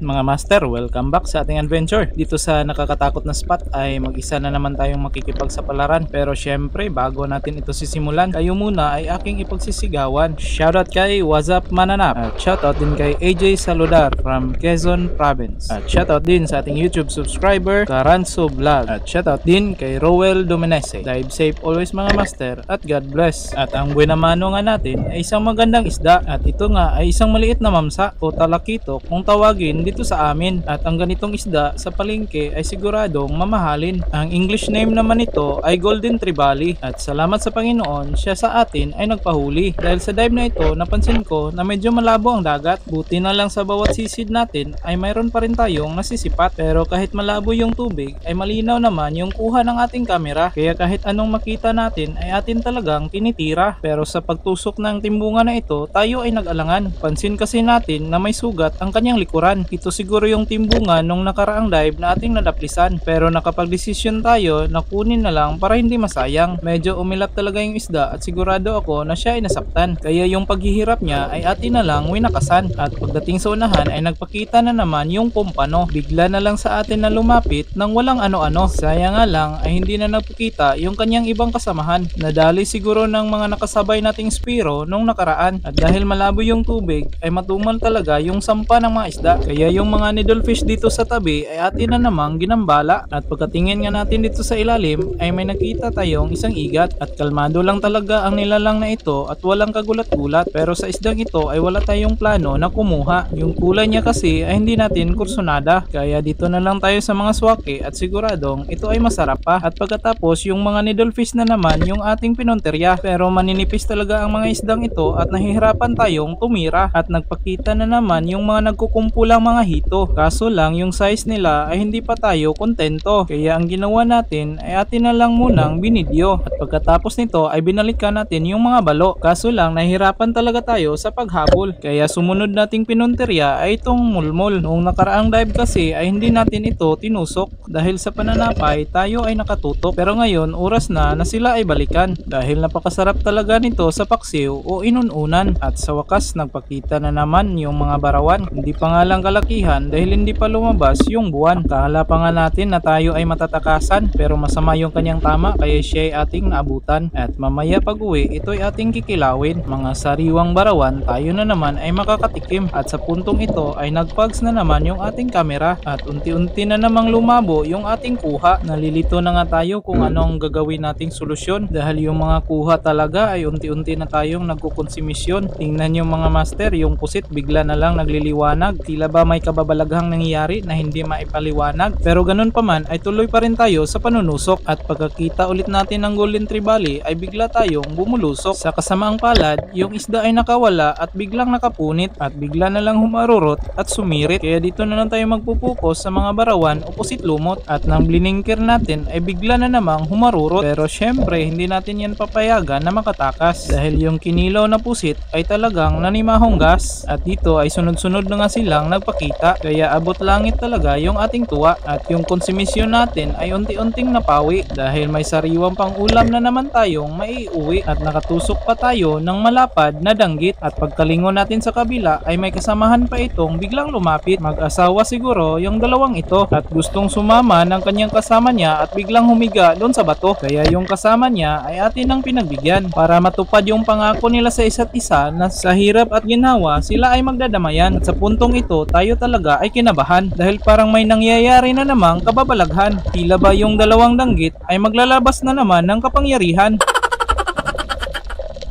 Mga master, welcome back sa ating adventure. Dito sa nakakatakot na spot ay mag-isa na naman tayong makikipagsapalaran. Pero syempre, bago natin ito sisimulan, kayo muna ay aking ipagsisigawan. Shoutout kay What's Up Mananap. At shoutout din kay AJ Saludar from Quezon Province. At shoutout din sa ating YouTube subscriber, Karanso Vlog. At shoutout din kay Rowel Domenese. Dive safe always mga master at God bless. At ang buenamano nga natin ay isang magandang isda. At ito nga ay isang maliit na mamsa o talakito kung tawagin dito sa amin. At ang ganitong isda sa palengke ay siguradong mamahalin. Ang English name naman nito ay Golden Trevally. At salamat sa Panginoon, siya sa atin ay nagpahuli. Dahil sa dive na ito, napansin ko na medyo malabo ang dagat. Buti na lang sa bawat sisid natin ay mayroon pa rin tayong nasisipat. Pero kahit malabo yung tubig ay malinaw naman yung kuha ng ating kamera. Kaya kahit anong makita natin ay atin talagang tinitira. Pero sa pagtusok ng timbungan na ito, tayo ay nag-alangan. Pansin kasi natin na may sugat ang kanyang likuran. Ito siguro yung timbungan nung nakaraang dive na ating nadaplisan. Pero nakapag-desisyon tayo na kunin na lang para hindi masayang. Medyo umilap talaga yung isda at sigurado ako na siya ay nasaktan. Kaya yung paghihirap niya ay atin na lang winakasan. At pagdating sa unahan ay nagpakita na naman yung kumpano. Bigla na lang sa atin na lumapit nang walang ano-ano. Sayang nga lang ay hindi na nagpakita yung kanyang ibang kasamahan. Nadali siguro ng mga nakasabay nating spiro nung nakaraan. At dahil malabo yung tubig ay matumal talaga yung sampa ng mga isda. Kaya yung mga needlefish dito sa tabi ay atin na namang ginambala. At pagkatingin nga natin dito sa ilalim ay may nakita tayong isang igat. At kalmado lang talaga ang nilalang na ito at walang kagulat-gulat. Pero sa isdang ito ay wala tayong plano na kumuha. Yung kulay niya kasi ay hindi natin kursunada. Kaya dito na lang tayo sa mga swake at siguradong ito ay masarap pa. At pagkatapos yung mga needlefish na naman yung ating pinonterya. Pero maninipis talaga ang mga isdang ito at nahihirapan tayong tumira. At nagpakita na naman yung mga nagkukumpulang mga hito. Kaso lang yung size nila ay hindi pa tayo kontento. Kaya ang ginawa natin ay atin na lang munang binidyo. At pagkatapos nito ay binalikan natin yung mga balo. Kaso lang nahihirapan talaga tayo sa paghabol. Kaya sumunod nating pinonterya ay itong mulmol. Noong nakaraang dive kasi ay hindi natin ito tinusok. Dahil sa pananapay tayo ay nakatutok. Pero ngayon oras na sila ay balikan. Dahil napakasarap talaga nito sa paksiw o inununan. At sa wakas nagpakita na naman yung mga barawan. Hindi pa nga lang kalakihan dahil hindi pa lumabas yung buwan. Kala pa nga natin na tayo ay matatakasan pero masama yung kanyang tama kaya siya ay ating naabutan. At mamaya pag uwi ito ay ating kikilawin. Mga sariwang barawan tayo na naman ay makakatikim. At sa puntong ito ay nagpags na naman yung ating kamera. At unti-unti na namang lumabo yung ating kuha. Nalilito na nga tayo kung anong gagawin nating solusyon. Dahil yung mga kuha talaga ay unti-unti na tayong nagkukonsumisyon. Tingnan yung mga master, yung pusit bigla na lang nagliliwanag. Tila ba may kababalaghang nangyayari na hindi maipaliwanag. Pero ganun pa man ay tuloy pa rin tayo sa panunusok. At pagkakita ulit natin ng Golden Trevally ay bigla tayong bumulusok. Sa kasamaang palad, yung isda ay nakawala at biglang nakapunit. At bigla na lang humarurot at sumirit. Kaya dito na lang tayo magpupukos sa mga barawan o pusit lumot. At nang bliningker natin ay bigla na namang humarurot. Pero syempre hindi natin yan papayagan na makatakas. Dahil yung kinilaw na pusit ay talagang nanimahong gas. At dito ay sunod-sunod na nga silang nagpakita. Kaya abot langit talaga yung ating tuwa. At yung konsumisyon natin ay unti-unting napawi. Dahil may sariwang pang ulam na naman tayong maiuwi. At nakatusok pa tayo ng malapad na danggit. At pagkalingon natin sa kabila ay may kasamahan pa itong biglang lumapit. Mag-asawa siguro yung dalawang ito. At gustong sumama ng kanyang kasama niya at biglang humiga doon sa bato. Kaya yung kasama niya ay atin ang pinagbigyan. Para matupad yung pangako nila sa isa't isa na sa hirap at ginhawa sila ay magdadamayan. At sa puntong ito tayo talaga ay kinabahan. Dahil parang may nangyayari na namang kababalaghan. Tila ba yung dalawang danggit ay maglalabas na naman ng kapangyarihan.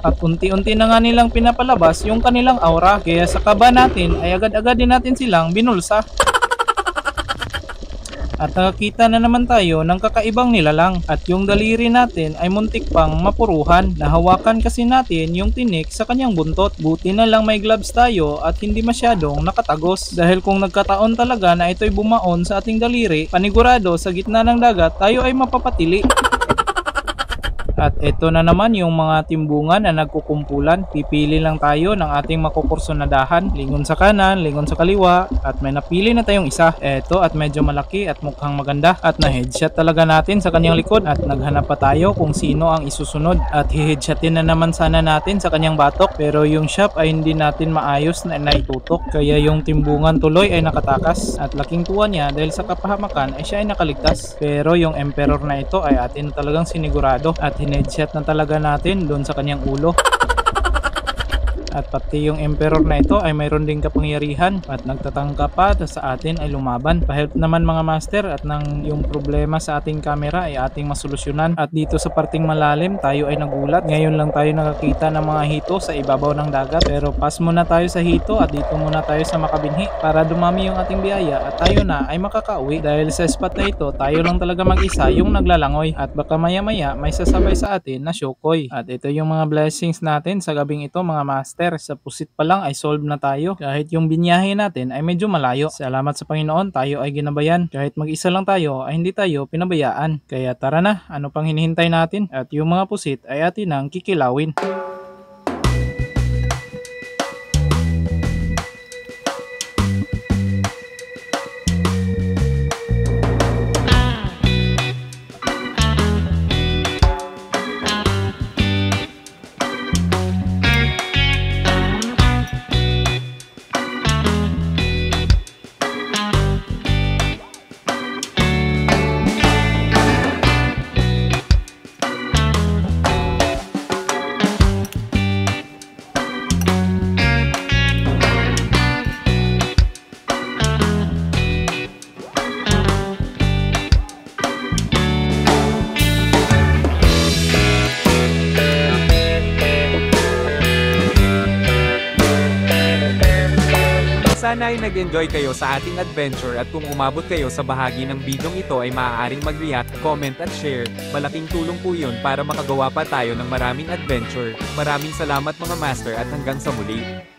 At unti-unti na nga nilang pinapalabas yung kanilang aura. Kaya sa kaba natin ay agad-agad din natin silang binulsa. At nakakita na naman tayo ng kakaibang nilalang. At yung daliri natin ay muntik pang mapuruhan. Nahawakan kasi natin yung tinik sa kanyang buntot. Buti na lang may gloves tayo at hindi masyadong nakatagos. Dahil kung nagkataon talaga na ito'y bumaon sa ating daliri, panigurado sa gitna ng dagat tayo ay mapapatili. At ito na naman yung mga timbungan na nagkukumpulan. Pipili lang tayo ng ating makukursonadahan. Lingon sa kanan, lingon sa kaliwa, at may napili na tayong isa. Eto, at medyo malaki at mukhang maganda. At na-headshot talaga natin sa kanyang likod. At naghanap pa tayo kung sino ang isusunod. At hi-headshotin na naman sana natin sa kanyang batok. Pero yung shop ay hindi natin maayos na naitutok. Kaya yung timbungan tuloy ay nakatakas. At laking tuwa niya dahil sa kapahamakan ay siya ay nakaligtas. Pero yung Emperor na ito ay atin talagang sinigurado. At hinedshot na talaga natin doon sa kanyang ulo. At pati yung Emperor na ito ay mayroon ding kapangyarihan at nagtatangka pa sa atin ay lumaban. Pahelp naman mga master at nang yung problema sa ating camera ay ating masolusyonan. At dito sa parting malalim tayo ay nagulat. Ngayon lang tayo nakakita ng mga hito sa ibabaw ng dagat. Pero pass muna tayo sa hito at dito muna tayo sa makabinhi para dumami yung ating biyaya at tayo na ay makakauwi. Dahil sa spot na ito tayo lang talaga mag-isa yung naglalangoy at baka maya maya may sasabay sa atin na Shokoy. At ito yung mga blessings natin sa gabing ito mga master. Sa pusit pa lang ay solve na tayo kahit yung binyahe natin ay medyo malayo. Salamat sa Panginoon tayo ay ginabayan. Kahit mag-isa lang tayo ay hindi tayo pinabayaan. Kaya tara na, ano pang hinihintay natin? At yung mga pusit ay atin ang kikilawin. Sana ay nag-enjoy kayo sa ating adventure at kung umabot kayo sa bahagi ng bidyong ito ay maaaring mag-react, comment at share. Malaking tulong po yun para makagawa pa tayo ng maraming adventure. Maraming salamat mga master at hanggang sa muli.